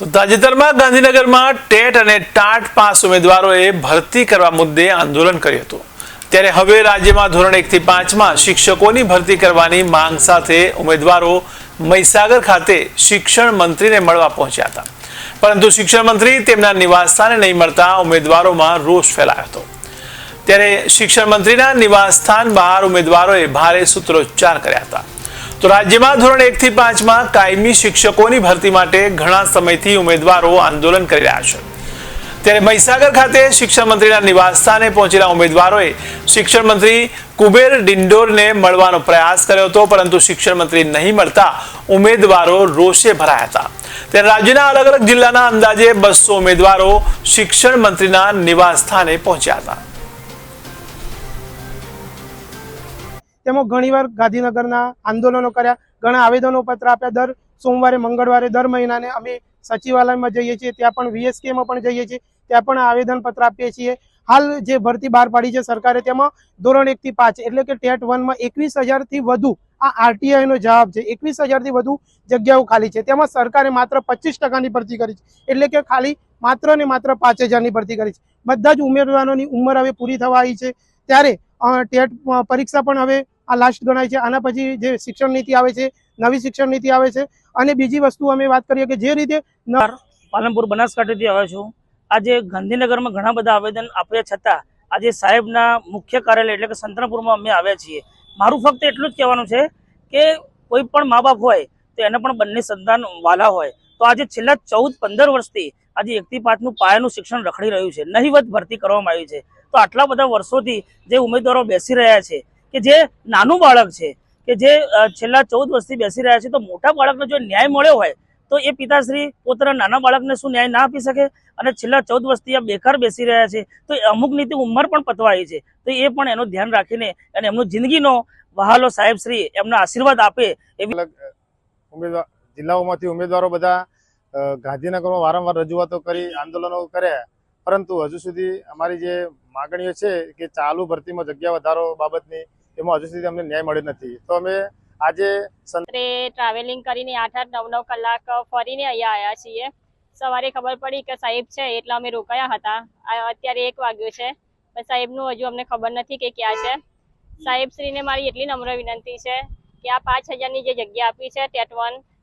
તો તાજેતરમાં ગાંધીનગરમાં ટેટ અને ટાટ પાસ ઉમેદવારોએ ભરતી કરવા મુદ્દે આંદોલન કર્યું હતું। ત્યારે હવે રાજ્યમાં ધોરણ 1 થી 5માં શિક્ષકોની ભરતી કરવાની માંગ સાથે ઉમેદવારો મહીસાગર ખાતે શિક્ષણ મંત્રીને મળવા પહોંચ્યા હતા, પરંતુ શિક્ષણ મંત્રી તેમના નિવાસસ્થાને નહીં મળતા ઉમેદવારોમાં રોષ ફેલાયો હતો। ત્યારે શિક્ષણ મંત્રીના નિવાસસ્થાન બહાર ઉમેદવારોએ ભારે સૂત્રોચ્ચાર કર્યા હતા। તો રાજ્યમાં ધોરણ 1 થી 5માં કાયમી શિક્ષકોની ભરતી માટે ઘણા સમયથી ઉમેદવારો આંદોલન કરી રહ્યા છે। ત્યારે મહીસાગર ખાતે શિક્ષણ મંત્રીના નિવાસસ્થાને પહોંચેલા ઉમેદવારોએ શિક્ષણ મંત્રી કુબેર ડિંડોરને મળવાનો પ્રયાસ કર્યો હતો, પરંતુ શિક્ષણ મંત્રી નહીં મળતા ઉમેદવારો રોષે ભરાયા હતા। ત્યારે રાજ્યના અલગ અલગ જિલ્લાના અંદાજે 200 ઉમેદવારો શિક્ષણ મંત્રીના નિવાસસ્થાને પહોંચ્યા હતા। તેમાં ઘણીવાર ગાંધીનગરના આંદોલનો કર્યા, ઘણા આવેદનો પત્ર આપ્યા। દર સોમવારે મંગળવારે દર મહિનાને અમે સચિવાલયમાં જઈએ છીએ, ત્યાં પણ VSKમાં પણ જઈએ છીએ, ત્યાં પણ આવેદન પત્ર આપીએ છીએ। હાલ જે ભરતી બહાર પાડી છે સરકારે, તેમાં ધોરણ 1 થી 5 એટલે કે ટેટ 1માં 21,000 થી વધુ આ RTI નો જવાબ છે। 21,000 થી વધુ જગ્યાઓ ખાલી છે, તેમાં સરકારે માત્ર 25% ભરતી કરી છે, એટલે કે ખાલી માત્ર ને માત્ર 5,000ની ભરતી કરી છે। બધા જ ઉમેદવારોની ઉંમર હવે પૂરી થવા આવી છે, ત્યારે ટેટ પરીક્ષા પણ હવે આ લાસ્ટ ગણાય છે। આના પછી જે શિક્ષણ નીતિ આવે છે, નવી શિક્ષણ નીતિ આવે છે। અને બીજી વસ્તુ અમે વાત કરીએ કે જે રીતે પાલનપુર બનાસકાંઠાથી આવ્યો છું। આજે ગાંધીનગરમાં ઘણા બધા આવેદન આપ્યા છતાં આજે સાહેબના મુખ્ય કાર્યાલય એટલે કે સંતરામપુરમાં અમે આવ્યા છીએ। મારું ફક્ત એટલું જ કહેવાનું છે કે કોઈ પણ મા બાપ હોય તો એને પણ બંને સંતાન વાલા હોય, તો આજે છેલ્લા 14-15 વર્ષથી આજે 1 થી 5નું પાયાનું શિક્ષણ રખડી રહ્યું છે, નહીવત ભરતી કરવામાં આવી છે। તો આટલા બધા વર્ષોથી જે ઉમેદવારો બેસી રહ્યા છે કે જે નાનું બાળક છે કે જે છેલ્લા 14 વર્ષથી બેસી રહ્યા છે, તો મોટા બાળકને જો ન્યાય મળ્યો હોય તો એ પિતાશ્રી પોતાના નાના બાળકને શું ન્યાય ના આપી શકે? અને છેલ્લા 14 વર્ષથી આ બેકાર બેસી રહ્યા છે, તો અમુક નીતિ ઉંમર પણ પતવા આવી છે, તો એ પણ એનું ધ્યાન રાખીને અને એમનો જિંદગીનો વહાલો સાહેબશ્રી એમના આશીર્વાદ આપે એવી ઉમેદવાર જિલ્લાઓમાંથી ઉમેદવારો બધા ગાંધીનગરમાં વારંવાર રજૂઆતો કરી આંદોલનો કર્યા, પરંતુ હજુ સુધી અમારી જે માગણીઓ છે કે ચાલુ ભરતીમાં જગ્યા વધારો બાબતની, એમાં હજુ સુધી અમને ન્યાય મળ્યો નથી। તો અમે આજે ટ્રાવેલિંગ કરીને 8-9 કલાક ફરીને અહીંયા આવ્યા છીએ। સવારે ખબર પડી કે સાહેબ છે એટલે અમે રોકાયા હતા। અત્યારે 1 વાગ્યો છે, પણ સાહેબનું હજુ અમને ખબર નથી કે ક્યાં છે। સાહેબશ્રીને મારી એટલી નમ્ર વિનંતી છે કે આ 5,000ની જે જગ્યા આપી છે ટેટ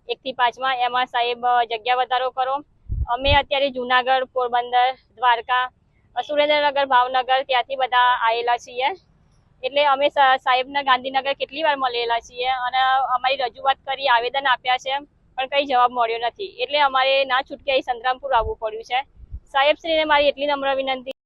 1 થી 5માં, એમાં સાહેબ જગ્યા વધારો કરો। અમે અત્યારે જુનાગઢ, પોરબંદર, દ્વારકા, સુરેન્દ્રનગર, ભાવનગર ત્યાંથી બધા આવેલા છીએ, એટલે અમે સાહેબના ગાંધીનગર કેટલી વાર મળેલા છીએ અને અમારી રજૂઆત કરી, આવેદન આપ્યા છે, પણ કંઈ જવાબ મળ્યો નથી, એટલે અમારે ના છૂટકે અહીં સંતરામપુર આવવું પડ્યું છે। સાહેબશ્રીને મારી એટલી નમ્ર વિનંતી